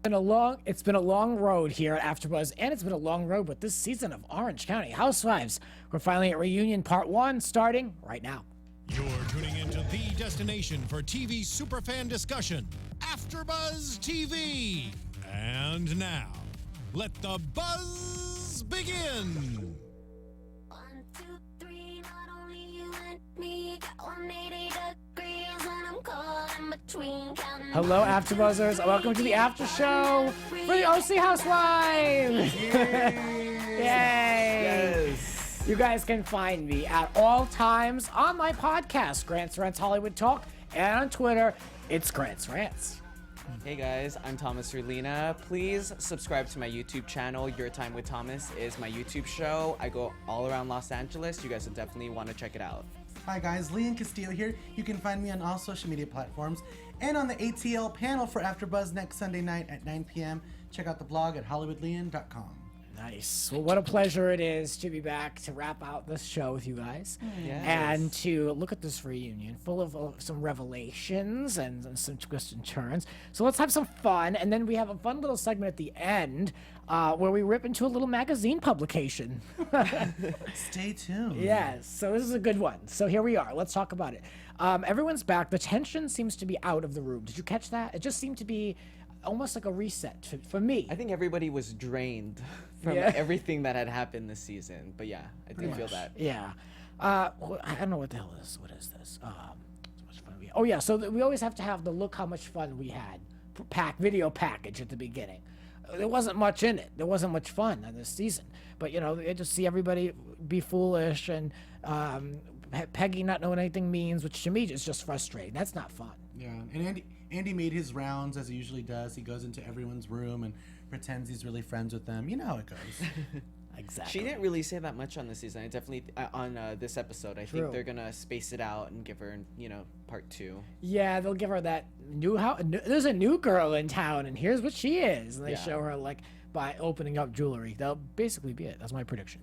It's been a long road here at AfterBuzz, and it's been a long road with this season of Orange County Housewives. We're finally at Reunion Part 1, starting right now. You're tuning into the destination for TV superfan discussion, AfterBuzz TV. And now, let the buzz begin. 1, 2, 3, not only you and me, got 180 degrees, and I'm caught in between counting. Hello, AfterBuzzers. Welcome to the after show for the OC Housewives. Yay! Yes. You guys can find me at all times on my podcast, Grant's Rants Hollywood Talk, and on Twitter, it's Grant's Rants. Hey guys, I'm Thomas Orlina. Please subscribe to my YouTube channel. Your Time with Thomas is my YouTube show. I go all around Los Angeles. You guys will definitely want to check it out. Hi guys, Lian Castillo here. You can find me on all social media platforms and on the ATL panel for AfterBuzz next Sunday night at 9 p.m. Check out the blog at hollywoodlian.com. Nice. Well, what a pleasure it is to be back to wrap out this show with you guys. Yes. And to look at this reunion full of some revelations and some twists and turns. So let's have some fun. And then we have a fun little segment at the end where we rip into a little magazine publication. Stay tuned. Yes. So this is a good one. So here we are. Let's talk about it. Everyone's back. The tension seems to be out of the room. Did you catch that? It just seemed to be almost like a reset for me. I think everybody was drained from everything that had happened this season. But yeah, I do feel that. Yeah. Well, I don't know what the hell this is. What is this? So much fun so we always have to have the look how much fun we had video package at the beginning. There wasn't much in it. There wasn't much fun on this season. But, you just see everybody be foolish and Peggy not knowing anything means, which to me is just frustrating. That's not fun. Yeah, and Andy made his rounds as he usually does. He goes into everyone's room and pretends he's really friends with them. You know how it goes. Exactly. She didn't really say that much on this season. I definitely, on this episode, I think they're going to space it out and give her, part 2. Yeah, they'll give her that there's a new girl in town, and here's what she is. And they show her, by opening up jewelry. That'll basically be it. That's my prediction.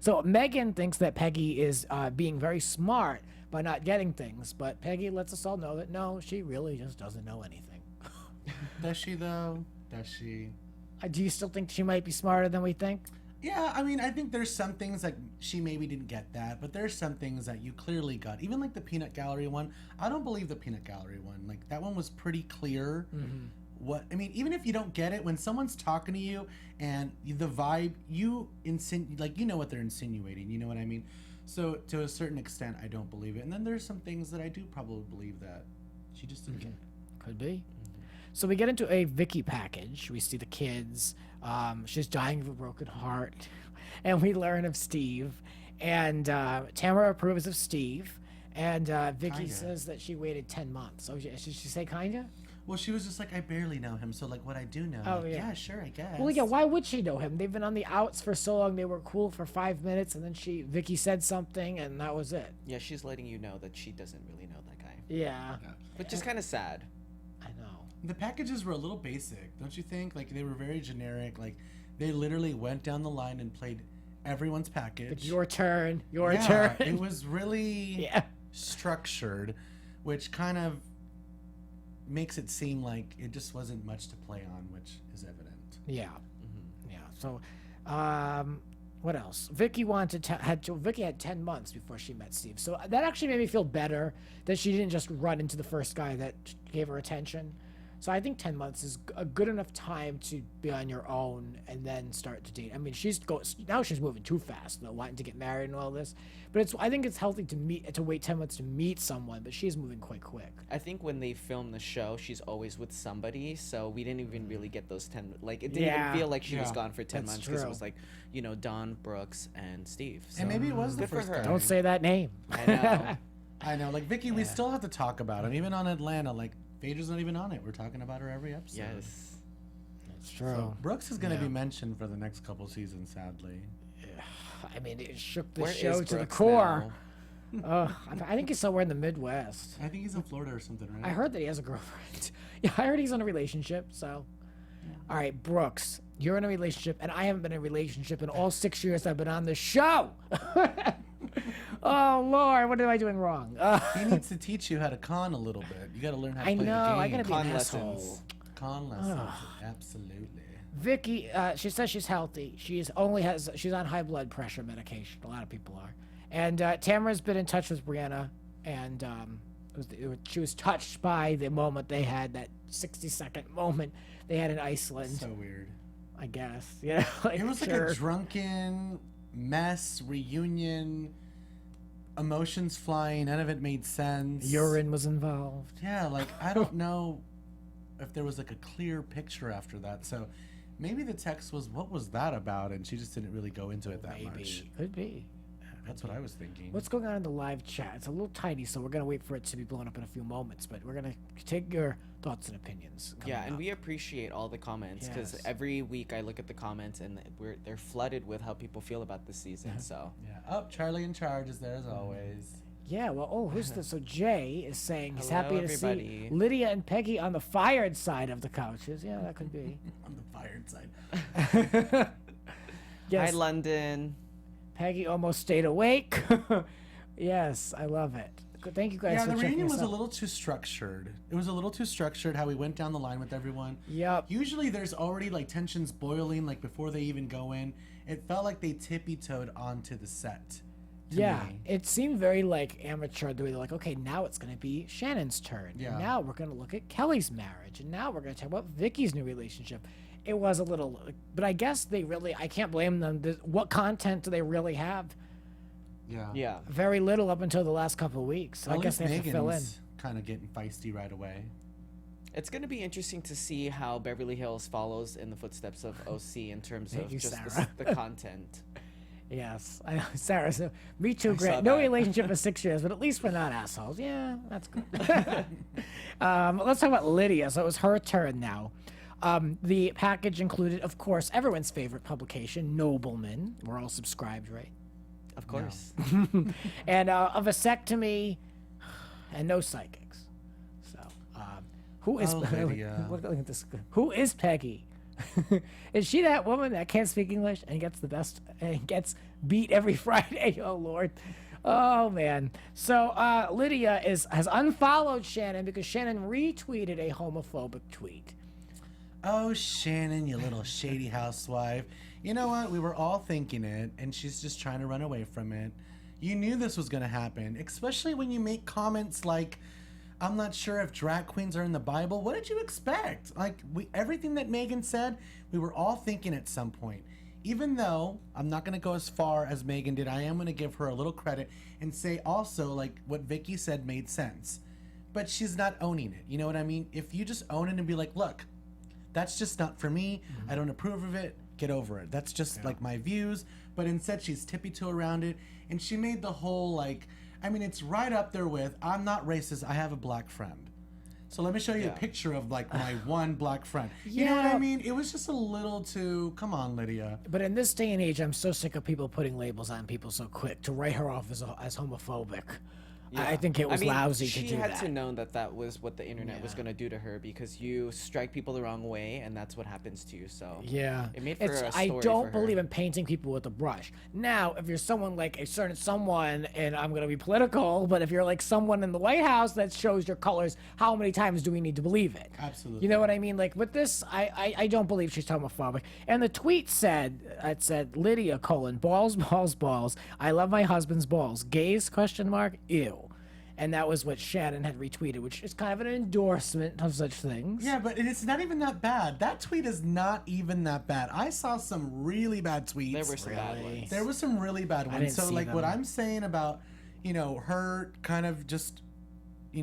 So Megan thinks that Peggy is being very smart by not getting things, but Peggy lets us all know that no, she really just doesn't know anything. Does she, though? Does she? Do you still think she might be smarter than we think? Yeah, I mean, I think there's some things that she maybe didn't get that, but there's some things that you clearly got. Even like the peanut gallery one. I don't believe the peanut gallery one. Like, that one was pretty clear. Mm-hmm. Even if you don't get it, when someone's talking to you and the vibe, you know what they're insinuating. You know what I mean? So to a certain extent, I don't believe it. And then there's some things that I do probably believe that she just didn't get. Could be. So we get into a Vicki package. We see the kids. She's dying of a broken heart. And we learn of Steve. And Tamra approves of Steve. And Vicki says that she waited 10 months. So should she say kinda? Well, she was just like, I barely know him. So what I do know. Oh, yeah. Yeah, sure, I guess. Well, yeah, why would she know him? They've been on the outs for so long. They were cool for 5 minutes. And then Vicki said something and that was it. Yeah, she's letting you know that she doesn't really know that guy. Yeah. Which is kind of sad. I know. The packages were a little basic, don't you think? Like, they were very generic. Like, they literally went down the line and played everyone's package. Like, your turn. Turn. It was really structured, which kind of makes it seem like it just wasn't much to play on, which is evident. Yeah. Mm-hmm. Yeah. So, what else? Vicki Vicki had 10 months before she met Steve. So that actually made me feel better that she didn't just run into the first guy that gave her attention. So I think 10 months is a good enough time to be on your own and then start to date. I mean, she's moving too fast, wanting to get married and all this. But I think it's healthy to wait 10 months to meet someone, but she's moving quite quick. I think when they film the show, she's always with somebody, so we didn't even really get those 10. It didn't even feel like she was gone for 10 months because it was like, Don, Brooks, and Steve. So. And maybe it was the Good first for her. guy. Don't say that name. I know. I know. Like, Vicki, we still have to talk about it. Even on Atlanta, Phaedra's not even on it. We're talking about her every episode. Yes. That's true. So Brooks is going to be mentioned for the next couple seasons, sadly. I mean, it shook the Where show is to the Brooks core. now? I think he's somewhere in the Midwest. I think he's in Florida or something, right? I heard that he has a girlfriend. Yeah, I heard he's in a relationship, so. All right, Brooks, you're in a relationship, and I haven't been in a relationship in all 6 years I've been on this show. Oh, Lord, what am I doing wrong? He needs to teach you how to con a little bit. You got to learn how to I play know, the game. I got to be Con an asshole. lessons. Con lessons. Absolutely. Vicki, she says she's healthy. She's on high blood pressure medication. A lot of people are. And Tamra's been in touch with Brianna, and she was touched by the moment they had, that 60-second moment they had in Iceland. So weird. I guess. Yeah. Like, It was like a drunken mess, reunion, emotions flying, none of it made sense. Urine was involved. Yeah, like I don't know if there was like a clear picture after that. So maybe the text was, what was that about? And she just didn't really go into it that much. Could be. That's what I was thinking. What's going on in the live chat? It's a little tiny, so we're going to wait for it to be blown up in a few moments, but we're going to take your thoughts and opinions. Yeah, and up. we appreciate all the comments, because Yes. every week I look at the comments and they're flooded with how people feel about this season. So Yeah. Oh, Charlie in charge is there as always. Yeah, well, who's this? So Jay is saying he's Hello, happy to everybody. see Lydia and Peggy on the fired side of the couches. Yeah, that could be. On the fired side. hi, Yes, London. Peggy almost stayed awake. Yes, I love it. Thank you guys Yeah, for the checking reunion us was a out. little too structured. It was a little too structured how we went down the line with everyone. Yep. Usually there's already like tensions boiling like before they even go in. It felt like they tippy-toed onto the set. to Yeah, me. it seemed very like amateur. The way they're like, okay, now it's going to be Shannon's turn. Yeah. And now we're going to look at Kelly's marriage. And now we're going to talk about Vicky's new relationship. It was a little, but I guess I can't blame them. What content do they really have? Yeah. Yeah. Very little up until the last couple of weeks. So At I guess least they have to fill in. Megan's kind of getting feisty right away. It's going to be interesting to see how Beverly Hills follows in the footsteps of OC in terms Thank of you, just Sarah. the content. Yes, I know, Sarah. So, me too, I saw Grant. No that. relationship for 6 years, but at least we're not assholes. Yeah, that's good. Let's talk about Lydia. So it was her turn now. The package included, of course, everyone's favorite publication, Nobleman. We're all subscribed, right? Of course. And a vasectomy and no psychics. So, who is Lydia. look at this? Who is Peggy? Is she that woman that can't speak English and gets the best and gets beat every Friday? Oh Lord. Oh man. So Lydia has unfollowed Shannon because Shannon retweeted a homophobic tweet. Oh, Shannon, you little shady housewife. You know what? We were all thinking it, and she's just trying to run away from it. You knew this was going to happen, especially when you make comments like, I'm not sure if drag queens are in the Bible. What did you expect? Like, everything that Megan said, we were all thinking at some point. Even though I'm not going to go as far as Megan did, I am going to give her a little credit and say also, like, what Vicki said made sense. But she's not owning it. You know what I mean? If you just own it and be like, look, that's just not for me. I don't approve of it. Get over it. That's just like my views. But instead, she's tippy-toe around it. And she made the whole like, I mean, it's right up there with, I'm not racist. I have a black friend. So let me show you a picture of like my one black friend. You know what Yeah. I mean? It was just a little too, come on, Lydia. But in this day and age, I'm so sick of people putting labels on people so quick to write her off as homophobic. I think it was lousy to do She had that. to know that was what the internet was going to do to her, because you strike people the wrong way, and that's what happens to you. So Yeah, it made for a I story don't for her. believe in painting people with a brush. Now, if you're someone like a certain someone, and I'm gonna be political, but if you're like someone in the White House that shows your colors, how many times do we need to believe it? Absolutely. You know what I mean? Like with this, I don't believe she's homophobic. And the tweet said, it said Lydia : balls, balls, balls. I love my husband's balls. Gays ? Ew. And that was what Shannon had retweeted, which is kind of an endorsement of such things. Yeah, but it's not even that bad. That tweet is not even that bad. I saw some really bad tweets. There were some bad ones. There was some really bad ones. didn't So see like what them. I'm saying about, her kind of just,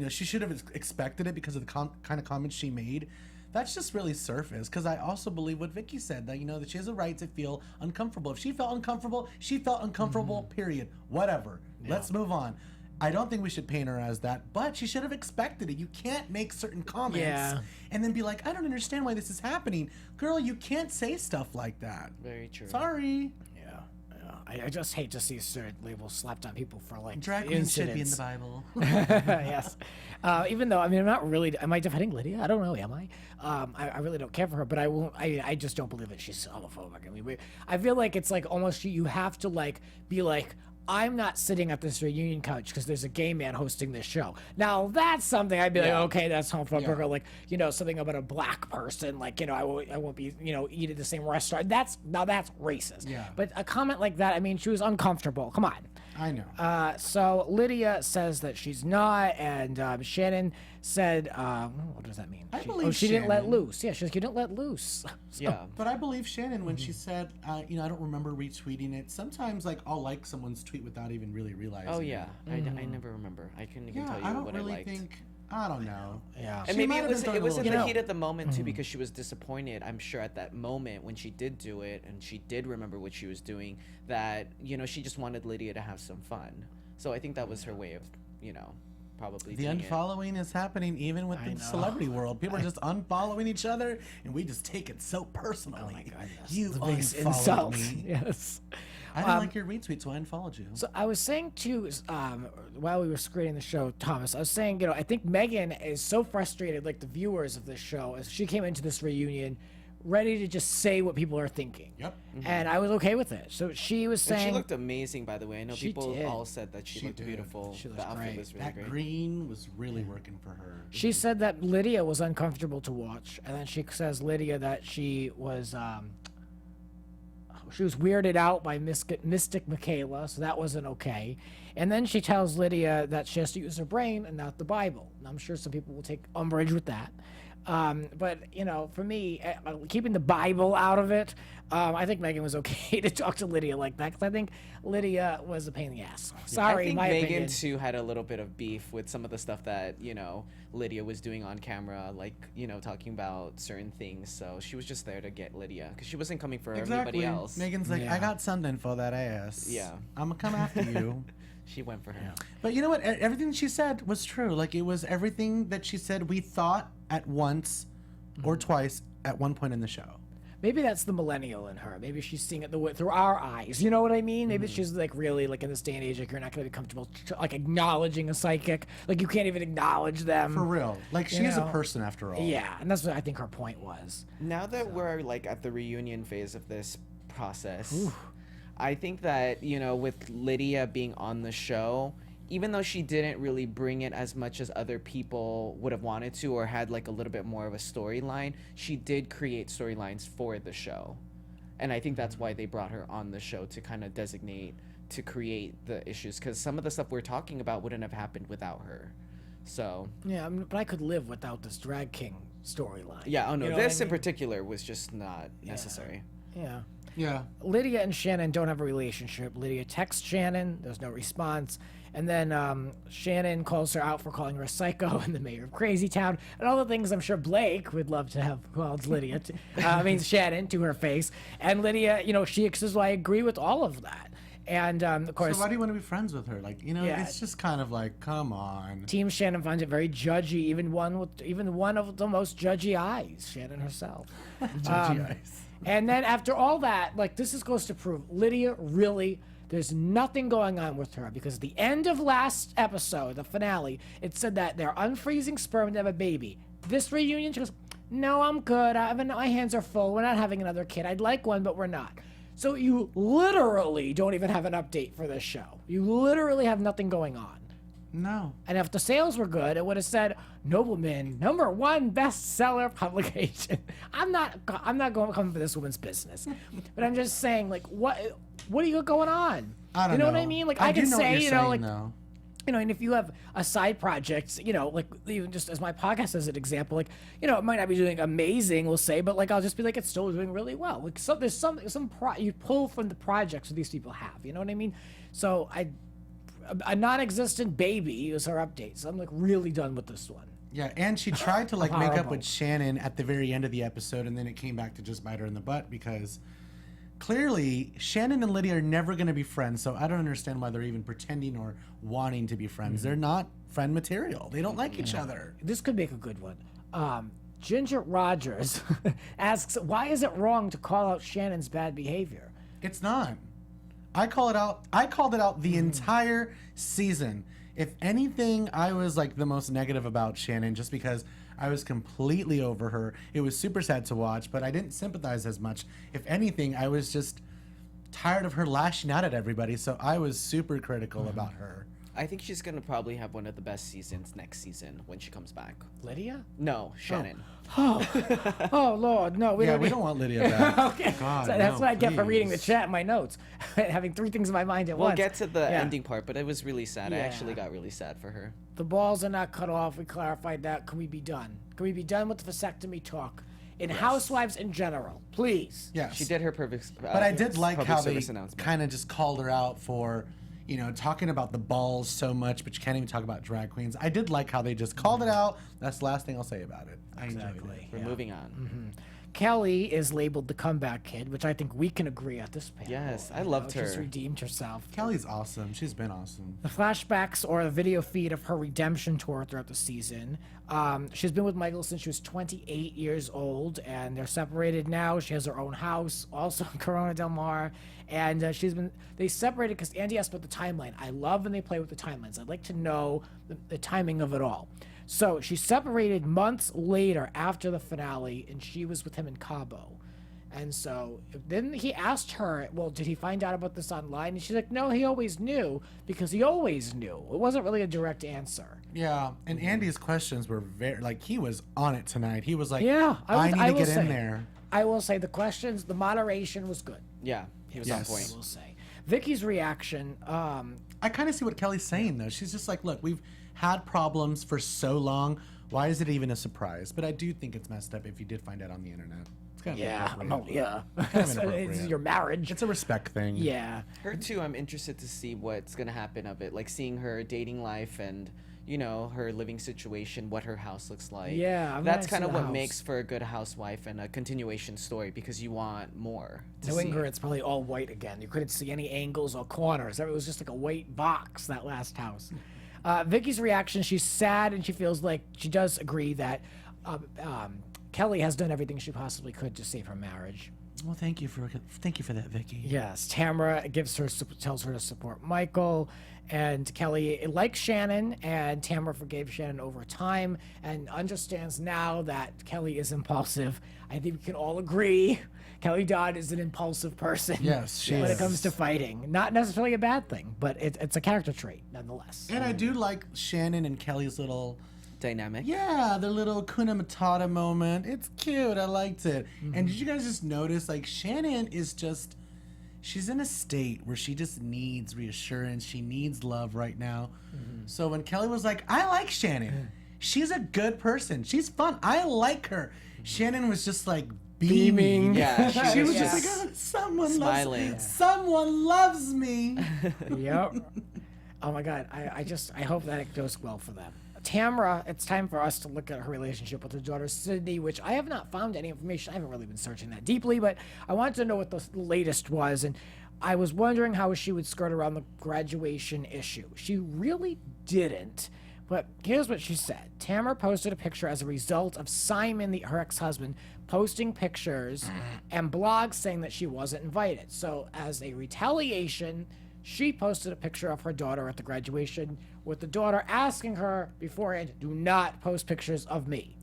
she should have expected it because of the kind of comments she made. That's just really surface. Because I also believe what Vicki said, that that she has a right to feel uncomfortable. If she felt uncomfortable, she felt uncomfortable. Period. Whatever. Let's move on. I don't think we should paint her as that, but she should have expected it. You can't make certain comments and then be like, I don't understand why this is happening. Girl, you can't say stuff like that. Very true. Sorry. I just hate to see certain labels slapped on people for like Drag queens should be in incidents. the Bible. Yes. Even though, I mean, I'm not really, am I defending Lydia? I don't know, am I? I really don't care for her, but I just don't believe that she's homophobic. I mean, I feel like it's like almost you have to like be like, I'm not sitting at this reunion couch because there's a gay man hosting this show. Now that's something I'd be like, okay, that's homophobic, or like, you know, something about a black person, like, you know, I won't be, you know, eat at the same restaurant. That's racist. Yeah. But a comment like that, I mean, she was uncomfortable. Come on. I know. So Lydia says that she's not, and Shannon said, what does that mean? I believe she didn't let Shannon. loose. Yeah, she didn't let loose. So, Yeah. But I believe Shannon when Mm-hmm. she said, you know, I don't remember retweeting it. Sometimes, like, I'll like someone's tweet without even really realizing. Oh yeah, it. I never remember. I couldn't even Yeah, tell you I don't what really I liked. think. I don't know. Yeah. And She maybe might it have was been it throwing a was in little the bit. heat of the moment too, because she was disappointed. I'm sure at that moment when she did do it and she did remember what she was doing, that, you know, she just wanted Lydia to have some fun. So I think that was her way of, you know, probably The doing it. unfollowing is happening even with I the know. celebrity world. People are just unfollowing each other, and we just take it so personally. Oh my goodness. You The biggest unfollowed insult. me. Yes. I didn't like your retweet, so I unfollowed you. So I was saying too, while we were screening the show, Thomas, I was saying, you know, I think Megan is so frustrated, like the viewers of this show, as she came into this reunion, ready to just say what people are thinking. Yep. And I was okay with it. So she was And saying, she looked amazing, by the way. I know She people did. all said that she looked did. beautiful. She the looked outfit great. was really That great. green was really working for her. she said that Lydia was uncomfortable to watch, and then she says Lydia that she was weirded out by Mystic Michaela, so that wasn't okay. And then she tells Lydia that she has to use her brain and not the Bible. And I'm sure some people will take umbrage with that. But, you know, for me, keeping the Bible out of it, I think Megan was okay to talk to Lydia like that, because I think Lydia was a pain in the ass. Sorry, I think my Megan opinion. too had a little bit of beef with some of the stuff that, you know, Lydia was doing on camera, like, you know, talking about certain things. So she was just there to get Lydia because she wasn't coming for everybody else. Megan's like, Yeah. I got something for that ass. Yeah. I'm gonna come after you. She went for her. But you know what? Everything she said was true. Like, it was everything that she said we thought at once or twice at one point in the show. Maybe that's the millennial in her. Maybe she's seeing it through our eyes. You know what I mean? Maybe Mm-hmm. she's like really like in this day and age, like you're not going to be comfortable like acknowledging a psychic. Like you can't even acknowledge them. For real. Like, she You is a know? person after all. Yeah, and that's what I think her point was. Now that we're like at the reunion phase of this process, I think that, you know, with Lydia being on the show, even though she didn't really bring it as much as other people would have wanted to, or had like a little bit more of a storyline, she did create storylines for the show. And I think that's why they brought her on the show, to kind of designate, to create the issues, because some of the stuff we're talking about wouldn't have happened without her. So Yeah, but I could live without this drag king storyline. yeah, oh no, You know what this I in mean? particular was just not necessary. Yeah. Yeah. Lydia and Shannon don't have a relationship. Lydia texts Shannon. There's no response. And then Shannon calls her out for calling her a psycho and the mayor of Crazy Town and all the things I'm sure Blake would love to have called Lydia. Shannon to her face. And Lydia, you know, she says, well, I agree with all of that. And of course, So why do you want to be friends with her? Like, you know, Yeah. it's just kind of like, come on. Team Shannon finds it very judgy, even one of the most judgy eyes, Shannon herself. Judgy eyes. And then after all that, like this goes to prove Lydia really, there's nothing going on with her, because at the end of last episode, the finale, it said that they're unfreezing sperm to have a baby. This reunion, she goes, no, I'm good. My hands are full. We're not having another kid. I'd like one, but we're not. So you literally don't even have an update for this show. You literally have nothing going on. No. And if the sales were good, it would have said Nobleman #1 bestseller publication. I'm not going coming for this woman's business, but I'm just saying, like, what do you got going on? I don't you know know. what I mean? Like, I I do could know what say, you're you know, saying, like, though. you know, and if you have a side project, you know, like even just as my podcast as an example, like, you know, it might not be doing amazing, we'll say, but like I'll just be like, it's still doing really well. Like, so there's some you pull from the projects that these people have. You know what I mean? So a non-existent baby is her update. So I'm like really done with this one. Yeah, and she tried to like make up Horrible. with Shannon at the very end of the episode, and then it came back to just bite her in the butt, because clearly Shannon and Lydia are never going to be friends. So I don't understand why they're even pretending or wanting to be friends. They're not friend material. They don't like each other. This could make a good one. Ginger Rogers asks, why is it wrong to call out Shannon's bad behavior? It's not. I called it out the entire season. If anything, I was like the most negative about Shannon, just because I was completely over her. It was super sad to watch, but I didn't sympathize as much. If anything, I was just tired of her lashing out at everybody. So I was super critical about her. I think she's gonna probably have one of the best seasons next season when she comes back. Lydia? No, Shannon. Oh Lord, no. We We don't want Lydia back. Okay, God, so that's no, what I get for reading the please. chat in my notes, having three things in my mind at We'll once. get to the Yeah. ending part, but it was really sad. I Yeah. actually got really sad for her. The balls are not cut off. We clarified that. Can we be done? Can we be done with the vasectomy talk? In Housewives in general, please. Yes. She did her perfect. But I did like public how they service announcement. kind of just called her out for, talking about the balls so much, but you can't even talk about drag queens. I did like how they just called it out. That's the last thing I'll say about it. I enjoyed it. We're moving on. Kelly is labeled the comeback kid, which I think we can agree at this panel. Yes, I You loved know, She's her. redeemed herself. Kelly's awesome. She's been awesome. The flashbacks or the video feed of her redemption tour throughout the season. She's been with Michael since she was 28 years old, and they're separated now. She has her own house, also in Corona Del Mar, and they separated because Andy asked about the timeline. I love when they play with the timelines. I'd like to know the timing of it all. So she separated months later after the finale, and she was with him in Cabo. And so then he asked her, well, did he find out about this online? And she's like, no, he always knew because he always knew. It wasn't really a direct answer. Yeah, and Andy's questions were he was on it tonight. He was like, Yeah, I need to will get say, in there. I will say the questions, the moderation was good. Yeah, he was Yes. on I point. will say. Vicky's reaction, I kind of see what Kelly's saying, though. She's just like, look, we've had problems for so long. Why is it even a surprise? But I do think it's messed up if you did find out on the internet. It's kind of inappropriate. yeah. Kind of It's inappropriate. your marriage. It's a respect thing. Yeah. Her too. I'm interested to see what's gonna happen of it, like seeing her dating life and her living situation, what her house looks like. Yeah, I'm that's gonna kind see of the what house. makes for a good housewife and a continuation story because you want more. To Knowing see. her, it's probably all white again. You couldn't see any angles or corners. It was just like a white box, that last house. Vicky's reaction, she's sad and she feels like she does agree that Kelly has done everything she possibly could to save her marriage. Well, thank you for that, Vicky. Yes, Tamra tells her to support Michael, and Kelly likes Shannon, and Tamra forgave Shannon over time and understands now that Kelly is impulsive. I think we can all agree Kelly Dodd is an impulsive person. Yes, she when it is. comes to fighting. Not necessarily a bad thing, but it's a character trait nonetheless. And I do like Shannon and Kelly's little, dynamic. their little Kuna Matata moment. It's cute. I liked it. And did you guys just notice, Shannon is just, she's in a state where she just needs reassurance. She needs love right now. So when Kelly was like, I like Shannon. She's a good person. She's fun. I like her. Shannon was just like beaming. Yeah, She was Yeah. just like, oh, Smiling. someone loves me. Yep. Oh my God. I hope that it goes well for them. Tamra, it's time for us to look at her relationship with her daughter Sydney, which I have not found any information. I haven't really been searching that deeply, but I wanted to know what the latest was, and I was wondering how she would skirt around the graduation issue. She really didn't, but here's what she said. Tamra posted a picture as a result of Simon, her ex-husband, posting pictures and blogs saying that she wasn't invited. So as a retaliation, she posted a picture of her daughter at the graduation with the daughter asking her beforehand, do not post pictures of me.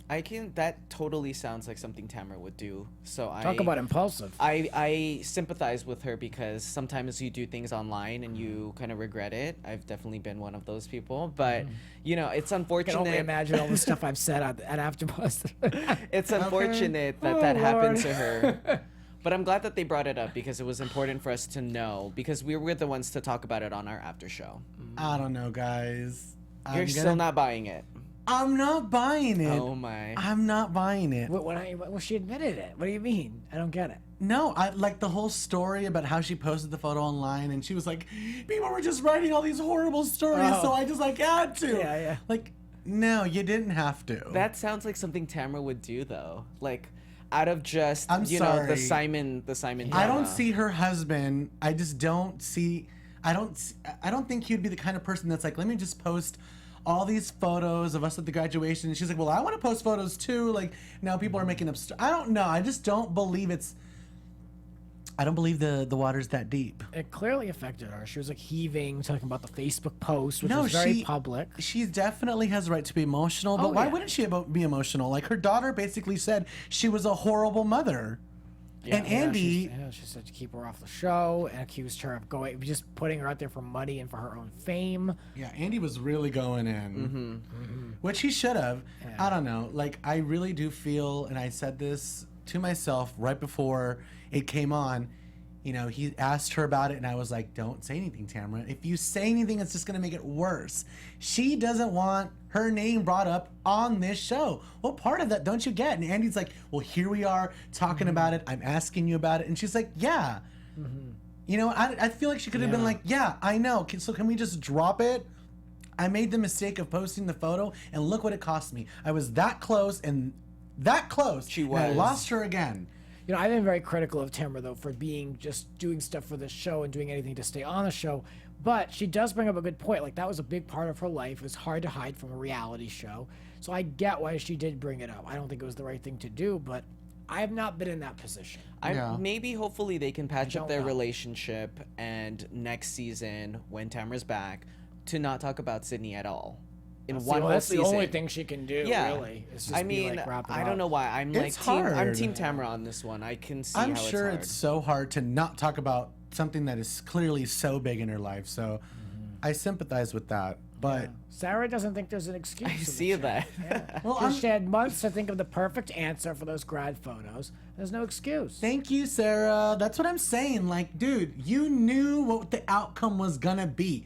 That totally sounds like something Tamra would do. So Talk about impulsive. I sympathize with her because sometimes you do things online and you kind of regret it. I've definitely been one of those people, but it's I can unfortunate. only imagine all the stuff I've said at AfterBuzz. It's unfortunate that Oh, that happened Lord. to her. But I'm glad that they brought it up because it was important for us to know because we were the ones to talk about it on our after show. I don't know, guys. You're still not buying it. I'm not buying it. Oh my. I'm not buying it. Well, she admitted it. What do you mean? I don't get it. No, I like the whole story about how she posted the photo online and she was like, people were just writing all these horrible stories, so I just had to. Yeah. Like, no, you didn't have to. That sounds like something Tamra would do though. Like out of just I'm the sorry. Simon I don't drama. see her husband. I just don't see. I don't think he'd be the kind of person that's like, let me just post all these photos of us at the graduation. And she's like, well, I want to post photos too. Like now people are making up. I don't know. I just don't believe it's. I don't believe the water's that deep. It clearly affected her. She was like heaving, talking about the Facebook post, which was very public. She definitely has the right to be emotional, but Oh, why yeah. wouldn't she be emotional? Like her daughter basically said she was a horrible mother. And Andy, she said to keep her off the show and accused her of just putting her out there for money and for her own fame. yeah, Andy was really going in, which he should have. Yeah. I don't know. Like, I really do feel, and I said this to myself right before it came on. You know, he asked her about it, and I was like, don't say anything, Tamra. If you say anything, it's just going to make it worse. She doesn't want her name brought up on this show. What part of that don't you get? And Andy's like, well, here we are talking about it. I'm asking you about it. And she's like, yeah. You know, I feel like she could have been like, yeah, I know. So can we just drop it? I made the mistake of posting the photo, and look what it cost me. I was that close, and that close. She and I was. lost her again. You know, I've been very critical of Tamra, though, for just doing stuff for the show and doing anything to stay on the show. But she does bring up a good point. Like, that was a big part of her life. It was hard to hide from a reality show. So I get why she did bring it up. I don't think it was the right thing to do, but I have not been in that position. Maybe, hopefully, they can patch up their know. relationship, and next season, when Tamra's back, to not talk about Sydney at all. In one whole That's season. the only thing she can do, Yeah. really. Is just I be mean, like, wrap it I up. don't know why. I'm It's I'm hard. Team Tamra on this one. I can see I'm how sure it's hard. it's so hard to not talk about something that is clearly so big in her life. So I sympathize with that. But Sarah doesn't think there's an excuse. I in the see show. that. Yeah. well, She had months to think of the perfect answer for those grad photos. There's no excuse. thank you, Sarah. That's what I'm saying. Like, dude, you knew what the outcome was gonna be.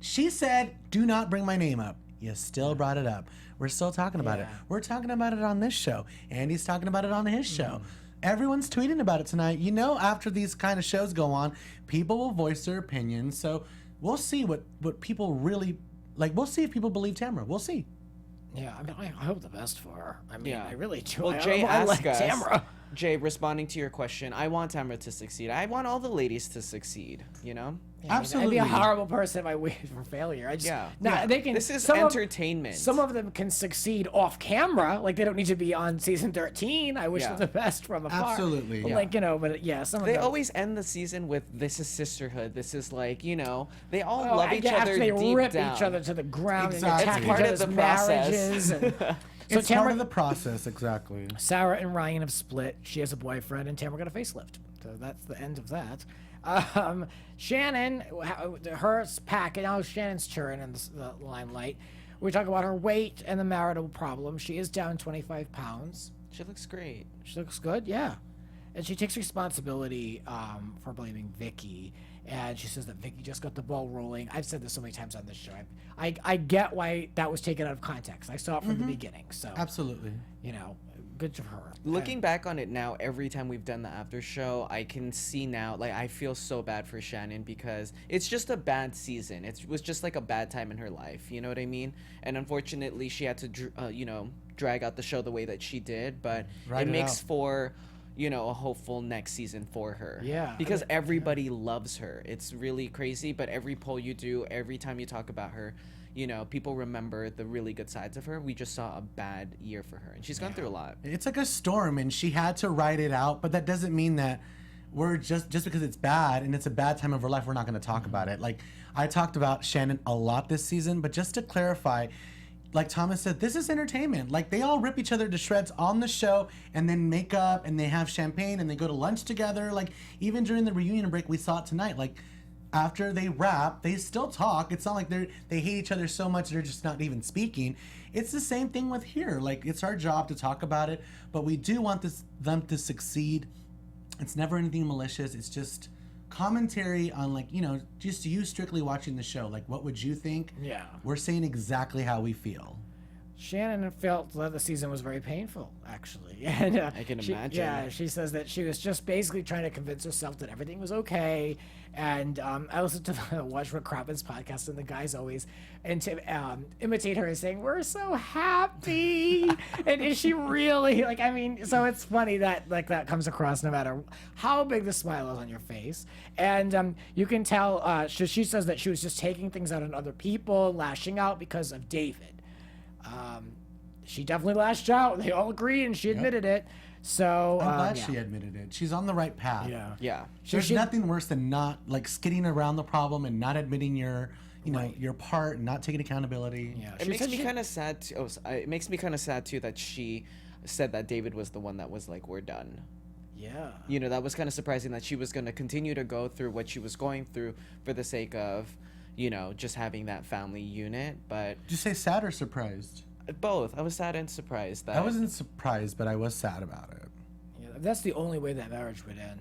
She said, "Do not bring my name up." You still brought it up. We're still talking about it. Yeah. We're talking about it on this show. Andy's talking about it on his show. Everyone's tweeting about it tonight. You know, after these kind of shows go on, people will voice their opinions. So we'll see what people really like. We'll see if people believe Tamra. We'll see. Yeah, I mean, I hope the best for her. I mean, Yeah. I really do. Well, I Jay like asked us. Tamra. Jay, responding to your question, I want Tamra to succeed. I want all the ladies to succeed, you know? Yeah, Absolutely. I'd be a horrible person if I waited for failure. I just, Yeah. Nah, they can. This is some of- entertainment. Some of them can succeed off camera. Like, they don't need to be on season 13. I wish Yeah. them the best from afar. Absolutely. But Yeah. like, you know, but yeah, some of They them. always end the season with "This is sisterhood." This is like, you know, they all Oh, love each yeah, other after they deep rip down. each other to the ground Exactly. and attack It's each part of other's the process. marriages. And, so It's part Tamra, of the process, exactly. Sarah and Ryan have split. She has a boyfriend, and Tamra got a facelift. So that's the end of that. Shannon, her packet. Now Shannon's turn in the limelight. We talk about her weight and the marital problem. She is down 25 pounds. She looks great. She looks good, yeah. And she takes responsibility for blaming Vicki. And she says that Vicki just got the ball rolling. I've said this so many times on this show. I get why that was taken out of context. I saw it from the beginning. So, Absolutely. you know, good to her. Looking back on it now, every time we've done the after show, I can see now, like, I feel so bad for Shannon because it's just a bad season. It was just like a bad time in her life. You know what I mean? And unfortunately, she had to, you know, drag out the show the way that she did. But Ride it it makes out. for, you know, a hopeful next season for her. Yeah, I Because mean, everybody loves her. It's really crazy. But every poll you do, every time you talk about her, you know, people remember the really good sides of her. We just saw a bad year for her, and she's gone through a lot. It's like a storm, and she had to ride it out. But that doesn't mean that we're just because it's bad and it's a bad time of her life, we're not going to talk about it. Like, I talked about Shannon a lot this season, but just to clarify, like Thomas said, this is entertainment. Like, they all rip each other to shreds on the show and then make up and they have champagne and they go to lunch together. Like, even during the reunion break, we saw it tonight. Like, after they wrap, they still talk. It's not like they hate each other so much they're just not even speaking. It's the same thing with here. Like, it's our job to talk about it, but we do want them to succeed. It's never anything malicious. It's just commentary on, like, you know, just you strictly watching the show. Like, what would you think? Yeah. We're saying exactly how we feel. Shannon felt that the season was very painful, actually. And I can imagine. Yeah, she says that she was just basically trying to convince herself that everything was okay. And I listened to the Watch What Crappens podcast, and the guys always imitate her as saying, "We're so happy." And is she really? Like, I mean, so it's funny that, like, that comes across no matter how big the smile is on your face. And you can tell, she says that she was just taking things out on other people, lashing out because of David. She definitely lashed out. They all agreed, and she admitted it. So I'm glad yeah. she admitted it. She's on the right path. Yeah. Yeah. There's She- nothing worse than not, like, skidding around the problem and not admitting your, you know, your part and not taking accountability. Yeah. It She makes said me she- kind of sad. It makes me kind of sad too that she said that David was the one that was like, "We're done." Yeah. You know, that was kind of surprising that she was going to continue to go through what she was going through for the sake of, you know, just having that family unit. But Did you say sad or surprised? both. I was sad and surprised that I wasn't surprised, but I was sad about it. Yeah, that's the only way that marriage would end.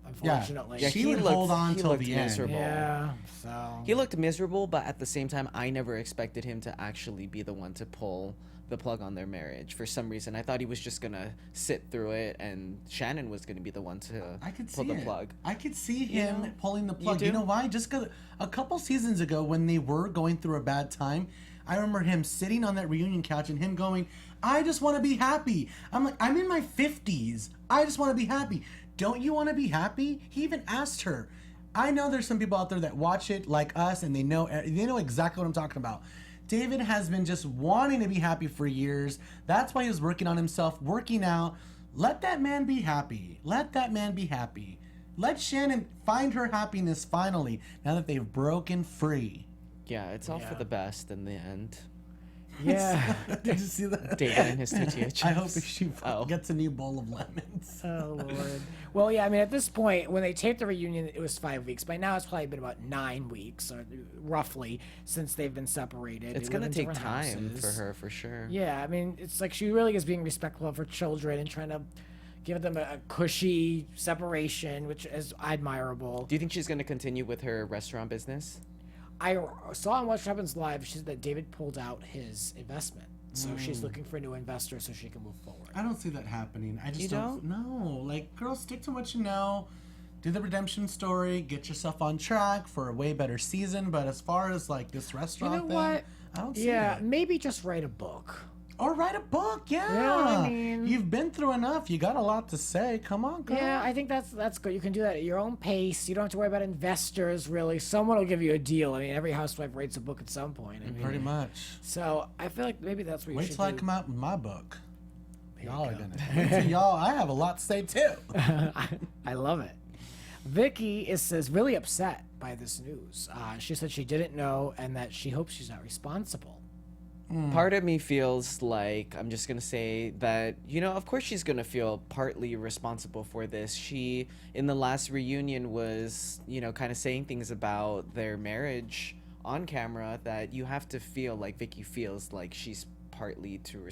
Unfortunately. Yeah, she he would looked- hold on he till looked the end. miserable. Yeah. So. he looked miserable, but at the same time, I never expected him to actually be the one to pull the plug on their marriage. For some reason, I thought he was just gonna sit through it, and Shannon was gonna be the one to I could pull see the it. plug. I could see him know? pulling the plug. do? You know why? Just because a couple seasons ago, when they were going through a bad time, I remember him sitting on that reunion couch and him going, "I just want to be happy." I'm like, I'm in my 50s. I just want to be happy. Don't you want to be happy? He even asked her. I know there's some people out there that watch it like us, and they know exactly what I'm talking about. David has been just wanting to be happy for years. That's why he was working on himself, working out. Let that man be happy. Let that man be happy. Let Shannon find her happiness finally, now that they've broken free. Yeah, it's all for Yeah. the best in the end. Yeah. Did you see that? David and his tortilla chips. I hope she Oh. gets a new bowl of lemons. Oh Lord. Well, yeah. I mean, at this point, when they taped the reunion, it was 5 weeks. By now, it's probably been about 9 weeks, or roughly, since they've been separated. It's They gonna live in take different time for houses. her, for sure. Yeah, I mean, it's like she really is being respectful of her children and trying to give them a cushy separation, which is admirable. Do you think she's gonna continue with her restaurant business? I saw on What Happens Live, she said that David pulled out his investment. So she's looking for a new investor so she can move forward. I don't see that happening. I just You don't? No, like, girls, stick to what you know. Do the redemption story. Get yourself on track for a way better season. But as far as like this restaurant You know thing, what? I don't see Yeah, it. maybe just write a book. Or write a book. Yeah. Yeah, I mean- You've been through enough. You got a lot to say. Come on, girl. Yeah, I think that's good. You can do that at your own pace. You don't have to worry about investors, really. Someone will give you a deal. I mean, every housewife writes a book at some point. I mean, Pretty much. So I feel like maybe that's what you Wait should till I do. come out with my book. Y'all are go. gonna. Wait till y'all. I have a lot to say too. I love it. Vicky says really upset by this news. She said she didn't know and that she hopes she's not responsible. Part of me feels like, I'm just gonna say that, you know, of course she's gonna feel partly responsible for this. She, in the last reunion, was, you know, kind of saying things about their marriage on camera that you have to feel like Vicky feels like she's partly to,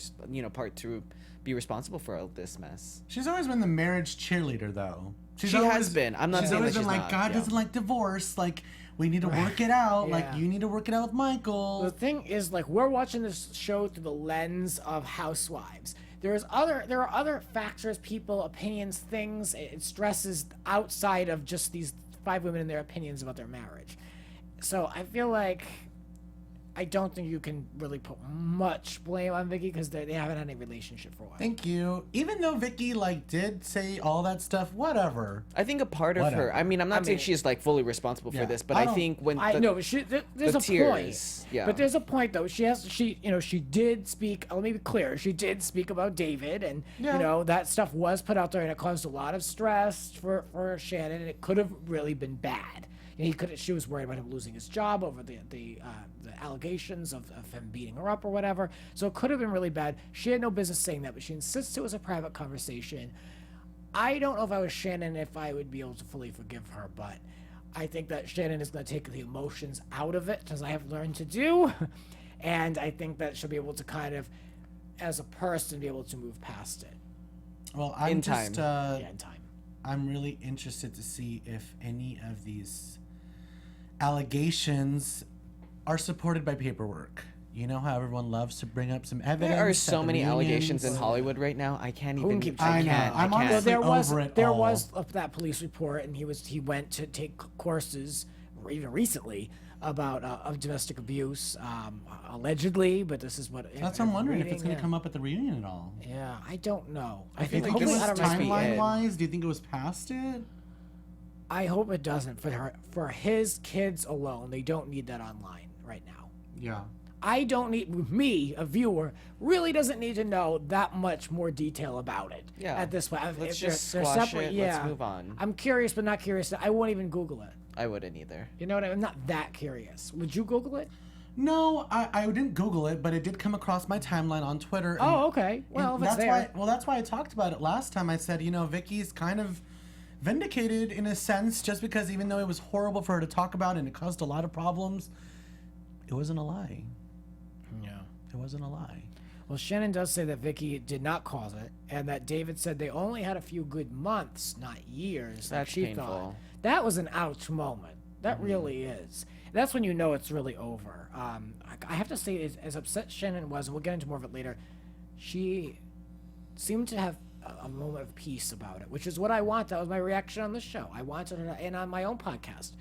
part to be responsible for all this mess. She's always been the marriage cheerleader, though. She has been. I'm not She's saying always that been she's like, not, God yeah. doesn't like divorce. Like, we need to work it out. Like, Yeah. you need to work it out with Michael. The thing is, like, we're watching this show through the lens of Housewives. There are other factors, people, opinions, things. It stresses outside of just these 5 women and their opinions about their marriage. So I feel like I don't think you can really put much blame on Vicky because they haven't had any relationship for a while. Thank you. Even though Vicky did say all that stuff, whatever. I think a part of Whatever. her, I mean, I'm not saying mean- she's like fully responsible Yeah, for this, but I I don't- think when I the, know, but there's the a tears, point. yeah. But there's a point though. She did speak. Let me be clear. She did speak about David, and Yeah. that stuff was put out there, and it caused a lot of stress for Shannon, and it could have really been bad. She was worried about him losing his job over the allegations of him beating her up or whatever. So it could have been really bad. She had no business saying that, but she insists it was a private conversation. I don't know if I was Shannon if I would be able to fully forgive her, but I think that Shannon is going to take the emotions out of it, as I have learned to do. And I think that she'll be able to kind of, as a person, be able to move past it. Well, I'm In just, time. In time. I'm really interested to see if any of these allegations are supported by paperwork. You know how everyone loves to bring up some evidence. there are at so the many allegations in reunions? Hollywood right now. I can't Who even. keeps I I know. can't. I'm I honestly can't. There over was it all. that police report, and he went to take courses, even recently, about of domestic abuse, allegedly. But this is what That's what I'm wondering if it's going to yeah. come up at the reunion at all. Yeah, I don't know. I think think it this was is must be it. timeline-wise. Do you think it was past it? I hope it doesn't. For his kids alone, they don't need that online right now. Yeah. I don't need me, a viewer, really doesn't need to know that much more detail about it. Yeah. At this point, Let's If they're- just they're squash separate, it. Yeah. Let's move on. I'm curious, but not curious. I won't even Google it. I wouldn't either. You know what I mean? I'm not that curious. Would you Google it? No, I didn't Google it, but it did come across my timeline on Twitter. And, Oh, okay. Well, if it's there. That's why I talked about it last time. I said, Vicky's kind of vindicated in a sense, just because even though it was horrible for her to talk about and it caused a lot of problems, it wasn't a lie. Yeah. It wasn't a lie. Well, Shannon does say that Vicki did not cause it, and that David said they only had a few good months, not years. That's she painful. thought. That was an ouch moment. That really is. That's when you know it's really over. I have to say, as upset Shannon was, and we'll get into more of it later, she seemed to have a moment of peace about it, which is what I want. That was my reaction on the show. I wanted her to, and on my own podcast,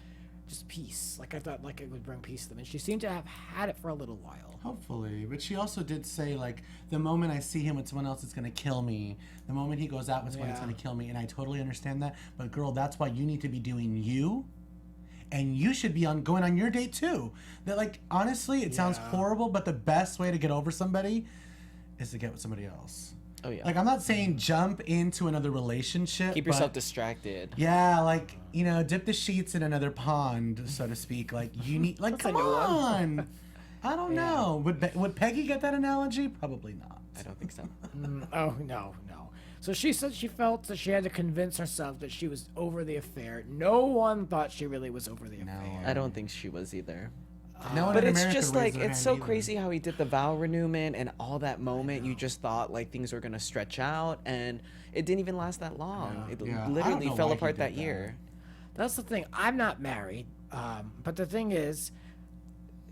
just peace. Like I thought, like it would bring peace to them, and she seemed to have had it for a little while. Hopefully, but she also did say, like, the moment I see him with someone else, it's gonna kill me. The moment he goes out with someone, it's gonna kill me, and I totally understand that. But girl, that's why you need to be doing you, and you should be going on your date too. That, like, honestly, it sounds horrible, but the best way to get over somebody is to get with somebody else. Oh yeah. Like, I'm not saying jump into another relationship. Keep but yourself distracted. yeah, like, dip the sheets in another pond, so to speak. Like, you need, like, come on. I don't know. Would Peggy get that analogy? Probably not. I don't think so. Oh, no. So she said she felt that she had to convince herself that she was over the affair. No one thought she really was over the affair. I don't think she was either. No one But in it's America just raised like, their it's hand so either. crazy how he did the vow renewment and all that moment. You just thought like things were going to stretch out, and it didn't even last that long. It Yeah. I don't literally know fell why he apart did that that. year. That's the thing. I'm not married. But the thing is,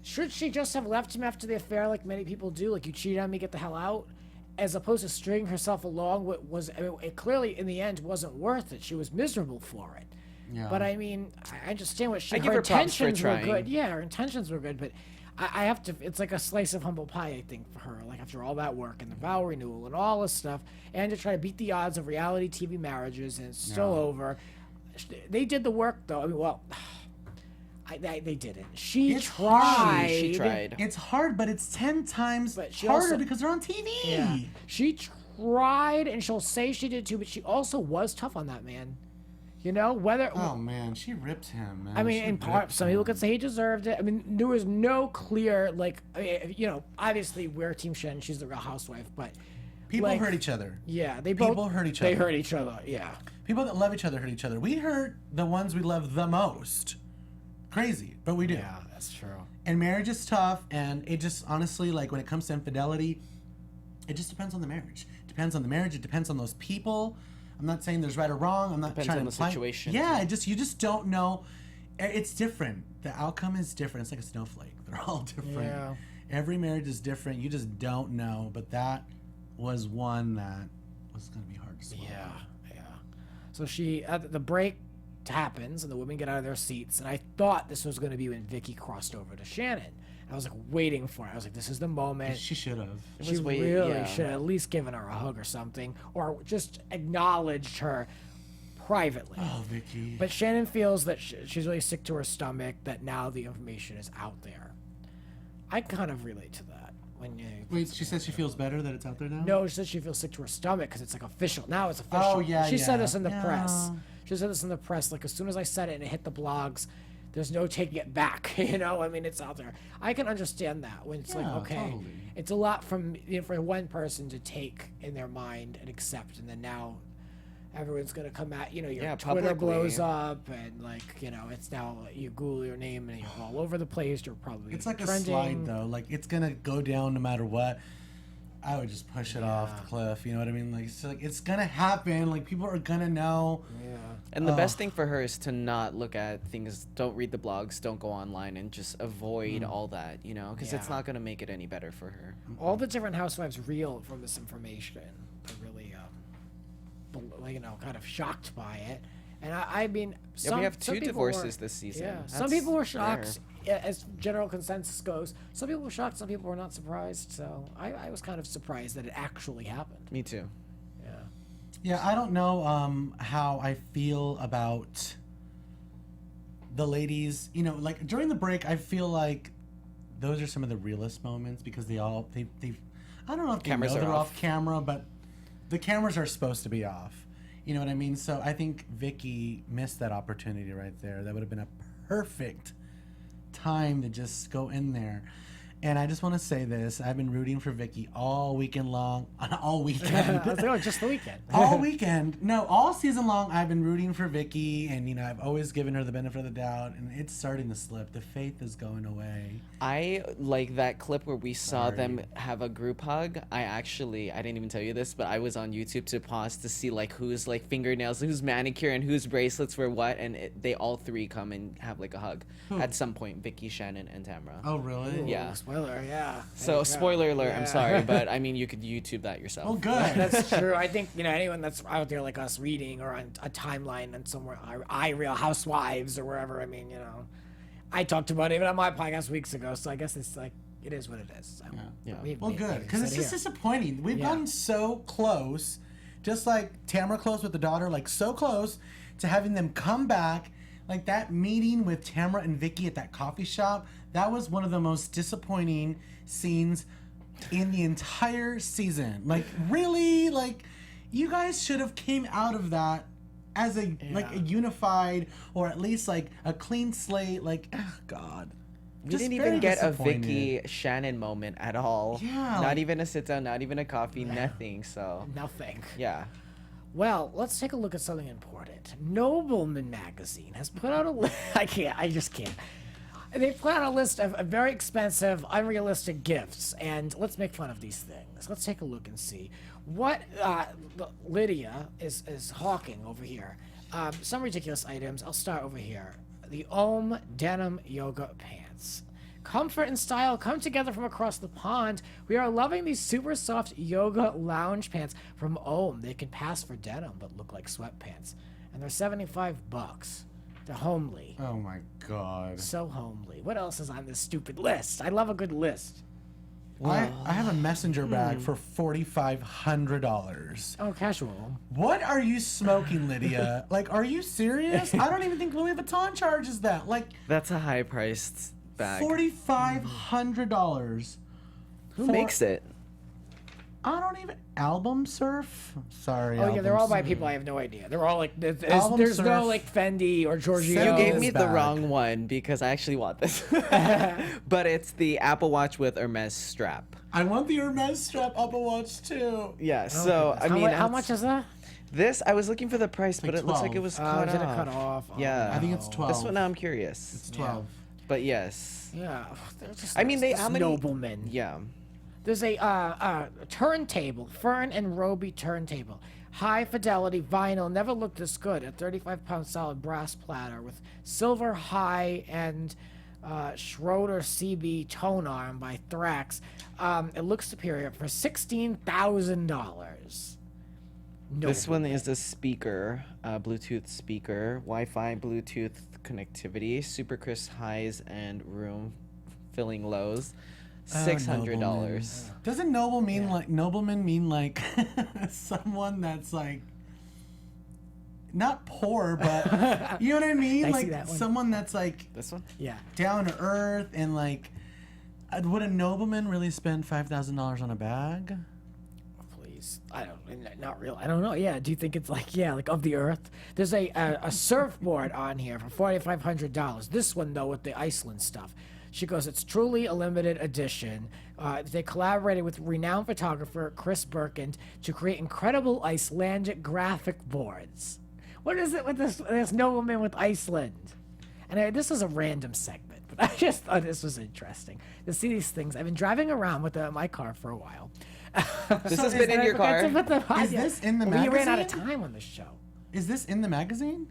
should she just have left him after the affair like many people do? Like, you cheated on me, get the hell out? As opposed to stringing herself along, it clearly in the end wasn't worth it. She was miserable for it. Yeah. But I mean, I understand what I give her her props for intentions were trying. good. Yeah, her intentions were good, but I have to. It's like a slice of humble pie, I think, for her. Like, after all that work and the vow renewal and all this stuff, and to try to beat the odds of reality TV marriages, and it's still over. They did the work, though. I mean, well, they didn't. She It's tried. hard. She tried. It's hard, but it's 10 times But she harder also- because they're on TV. Yeah. She tried, and she'll say she did too, but she also was tough on that man. Whether. Oh, man. She ripped him, man. I mean, She in part, ripped some people him. could say he deserved it. I mean, there was no clear, like, obviously we're Team Shannon. She's the real housewife, but People like, hurt each other. yeah, they People both hurt each They other. hurt each other. Yeah. People that love each other hurt each other. We hurt the ones we love the most. Crazy, but we do. Yeah, that's true. And marriage is tough, and it just, honestly, like, when it comes to infidelity, it just depends on the marriage. It depends on the marriage. It depends on those people. I'm not saying there's right or wrong. I'm not Depends trying on to the find- situation, Yeah, too. you just don't know. It's different. The outcome is different. It's like a snowflake. They're all different. Yeah. Every marriage is different. You just don't know. But that was one that was going to be hard to swallow. Yeah. So the break happens, and the women get out of their seats, and I thought this was going to be when Vicki crossed over to Shannon. I was like waiting for it. I was like, this is the moment. She should have. It She was way- really yeah. should have at least given her a hug or something, or just acknowledged her privately. Oh, Vicki. But Shannon feels that she's really sick to her stomach, that now the information is out there. I kind of relate to that. Wait, she says she feels better that it's out there now? No, she says she feels sick to her stomach because it's like official. Now it's official. Oh, yeah, She said yeah. this in the press. Yeah. She said this in the press. Like, as soon as I said it and it hit the blogs, there's no taking it back. I mean, it's out there. I can understand that when it's like, Yeah, okay, totally. it's a lot from for one person to take in their mind and accept, and then now everyone's gonna come at your Yeah, Twitter publicly. blows up, and like it's now you Google your name and you're all over the place. You're probably It's like trending. a slide, though. Like, it's going to go down no matter what. I would just push it off the cliff. You know what I mean? Like, it's going to happen. Like, people are going to know. Yeah. And the best thing for her is to not look at things, don't read the blogs, don't go online, and just avoid all that, because it's Yeah. not going to make it any better for her. All the different housewives reel from this information. They're really, kind of shocked by it. And I mean, Yeah, we have some two people divorces were- this season. Yeah, That's some people were shocked, rare. as general consensus goes. Some people were shocked, some people were not surprised. So I was kind of surprised that it actually happened. Me too. Yeah. Yeah, I don't know how I feel about the ladies. Like, during the break, I feel like those are some of the realest moments because they I don't know if they Cameras know are they're off. off camera, but the cameras are supposed to be off. You know what I mean? So I think Vicki missed that opportunity right there. That would have been a perfect time to just go in there. And I just want to say this. I've been rooting for Vicki all weekend long. All weekend. I was like, oh, just the weekend. All weekend. No, all season long I've been rooting for Vicki. And, you know, I've always given her the benefit of the doubt. And it's starting to slip. The faith is going away. I like that clip where we saw them have a group hug. I didn't even tell you this, but I was on YouTube to pause to see like whose like fingernails, whose manicure, and whose bracelets were what, and they all three come and have like a hug at some point. Vicki, Shannon, and Tamra. Oh, really? Yeah. Spoiler, yeah. So spoiler alert. I'm sorry, but I mean you could YouTube that yourself. Oh, good. That's true. I think, you know, anyone that's out there like us reading or on a timeline and somewhere, Real Housewives or wherever, I mean, you know, I talked about it even on my podcast weeks ago, so I guess it's like, it is what it is. So, Yeah. Well, good. Because it's just disappointing. We've Yeah. gotten so close, just like Tamra close with the daughter, like so close to having them come back. Like that meeting with Tamra and Vicki at that coffee shop, that was one of the most disappointing scenes in the entire season. Like, really? Like, you guys should have came out of that as a unified, or at least like a clean slate. Like, oh God. We Just didn't very even get a disappointed. Vicki Shannon moment at all. Yeah, Not like- even a sit down, not even a coffee, nothing. So Nothing. yeah. Well, let's take a look at something important. Nobleman magazine has put out a list. I just can't. They put out a list of very expensive, unrealistic gifts, and let's make fun of these things. Let's take a look and see what Lydia is hawking over here. Some ridiculous items. I'll start over here. The Om denim yoga pants. Comfort and style come together from across the pond. We are loving these super soft yoga lounge pants from Om. They can pass for denim but look like sweatpants. And they're $75. They're homely. Oh my God. So homely. What else is on this stupid list? I love a good list. I have a messenger bag for $4,500. Oh, casual. What are you smoking, Lydia? Like, are you serious? I don't even think Louis Vuitton charges that. Like, That's a high priced bag. $4,500. Who makes it? I don't even album surf. Sorry. Oh yeah, they're all by Surf. people I have no idea. They're all like Album there's no Surf. like Fendi or Giorgio. You You gave this me the bag. wrong one because I actually want this. But it's the Apple Watch with Hermes strap. I want the Hermes strap Apple Watch too. Yeah, so I mean, how much is that? this? I was looking for the price, but like it looks like 12. it was cut Did it off. cut off? Oh, Yeah. I think it's 12. This one now I'm curious. It's 12. But yes. Yeah. They're just I mean, they this how many noblemen. Yeah. There's a turntable, Fern and Roby turntable. High fidelity vinyl, never looked this good. A 35-pound solid brass platter with silver high and Schroeder CB tone arm by Thrax. It looks superior for $16,000. This one is a speaker, Bluetooth speaker, Wi-Fi, Bluetooth connectivity, super crisp highs and room filling lows. $600. Doesn't nobleman mean like someone that's like not poor, but you know what I mean? I see Like that one. someone that's like This one? Yeah. down to earth and like would a nobleman really spend $5,000 on a bag? Please. I don't. Not real. I don't know. Yeah. Do you think it's like like of the earth? There's a surfboard on here for $4,500. This one though with the Iceland stuff. She goes, it's truly a limited edition. They collaborated with renowned photographer Chris Birkind to create incredible Icelandic graphic boards. What is it with this nobleman with Iceland? And this is a random segment, but I just thought this was interesting to see these things. I've been driving around with my car for a while. This has been in your car? Is this in the We ran out of magazine? time on this show. Is this in the magazine?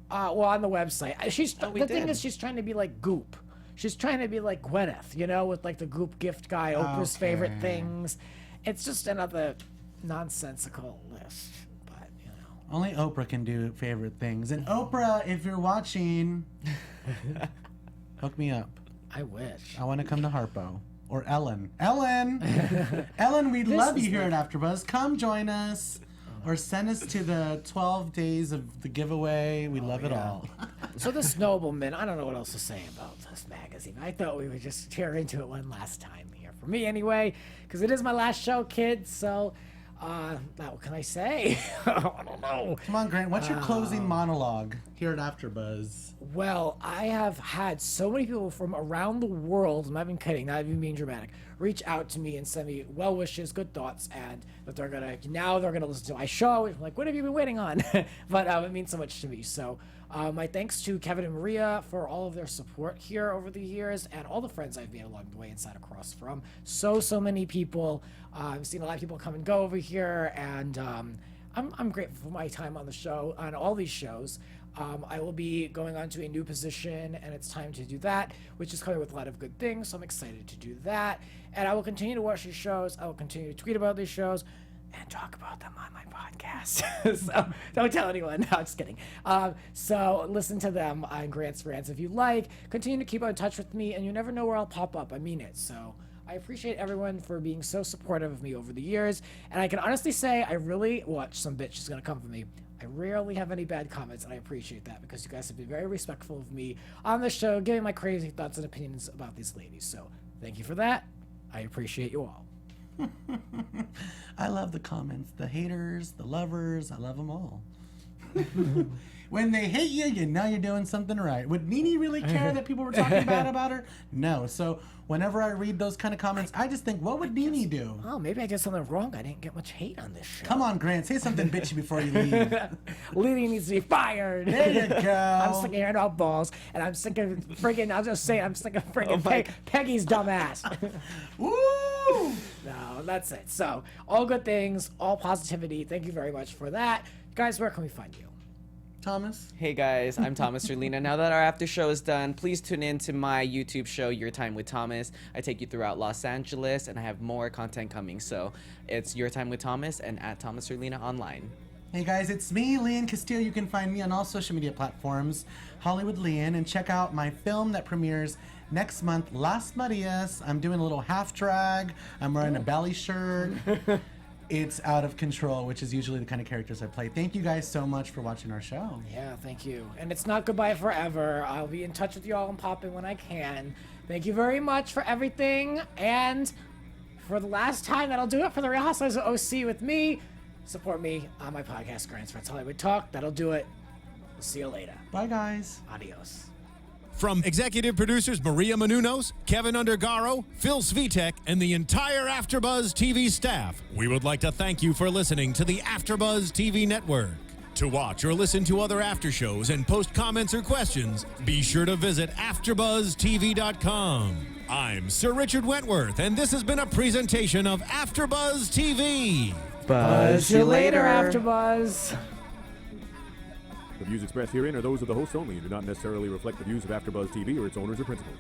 Well, on the website. The thing did. is, she's trying to be like Goop. She's trying to be like Gwyneth, with like the Goop gift guy, Oprah's favorite Okay. things. It's just another nonsensical list, but Only Oprah can do favorite things. And Oprah, if you're watching, hook me up. I wish. I want to come to Harpo. Or Ellen. Ellen! Ellen, we'd love you is here at AfterBuzz. Come join us. Or send us to the 12 days of the giveaway. We love it all. So this nobleman, I don't know what else to say about this magazine. I thought we would just tear into it one last time here. For me anyway, because it is my last show, kids. So Now, what can I say? I don't know. Come on, Grant. What's your closing monologue here at AfterBuzz? Well, I have had so many people from around the world, I'm not even kidding, not even being dramatic, reach out to me and send me well wishes, good thoughts, and that they're gonna listen to my show. I'm like, what have you been waiting on? But it means so much to me. So my thanks to Kevin and Maria for all of their support here over the years, and all the friends I've made along the way inside across from. So many people. I've seen a lot of people come and go over here, and I'm grateful for my time on the show, on all these shows. I will be going on to a new position, and it's time to do that, which is coming with a lot of good things, so I'm excited to do that. And I will continue to watch these shows. I will continue to tweet about these shows and talk about them on my podcast. So don't tell anyone. No, I'm just kidding. So listen to them on Grant's Rants if you like. Continue to keep in touch with me, and you never know where I'll pop up. I mean it. So I appreciate everyone for being so supportive of me over the years. And I can honestly say I really watch some bitch is going to come for me. I rarely have any bad comments, and I appreciate that because you guys have been very respectful of me on the show, giving my crazy thoughts and opinions about these ladies. So thank you for that. I appreciate you all. I love the comments. The haters, the lovers, I love them all. When they hate you, you know you're doing something right. Would Nene really care that people were talking bad about her? No. So whenever I read those kind of comments, I just think, what would Nene do? Oh, maybe I did something wrong. I didn't get much hate on this show. Come on, Grant. Say something bitchy before you leave. Lydia needs to be fired. There you go. I'm sick of hearing about balls, and I'm sick of friggin', I'll just say I'm sick of friggin' Peggy's dumb ass. Woo! No, that's it. So, all good things, all positivity. Thank you very much for that. Guys, where can we find you? Thomas? Hey guys, I'm Thomas Orlina. Now that our after show is done, please tune in to my YouTube show, Your Time with Thomas. I take you throughout Los Angeles, and I have more content coming. So it's Your Time with Thomas and at Thomas Orlina online. Hey guys, it's me, Lian Castillo. You can find me on all social media platforms, Hollywood Lian, and check out my film that premieres next month, Las Marias. I'm doing a little half drag. I'm wearing a belly shirt. It's out of control, which is usually the kind of characters I play. Thank you guys so much for watching our show. Yeah, thank you. And it's not goodbye forever. I'll be in touch with you all and pop in when I can. Thank you very much for everything. And for the last time, that'll do it for the Real Housewives of OC with me. Support me on my podcast, Grant's Friends Hollywood Talk. That'll do it. We'll see you later. Bye, guys. Adios. From executive producers Maria Menounos, Kevin Undergaro, Phil Svitek, and the entire AfterBuzz TV staff, we would like to thank you for listening to the AfterBuzz TV network. To watch or listen to other after shows and post comments or questions, be sure to visit AfterBuzzTV.com. I'm Sir Richard Wentworth, and this has been a presentation of AfterBuzz TV. Buzz See you later, AfterBuzz. The views expressed herein are those of the hosts only and do not necessarily reflect the views of AfterBuzz TV or its owners or principals.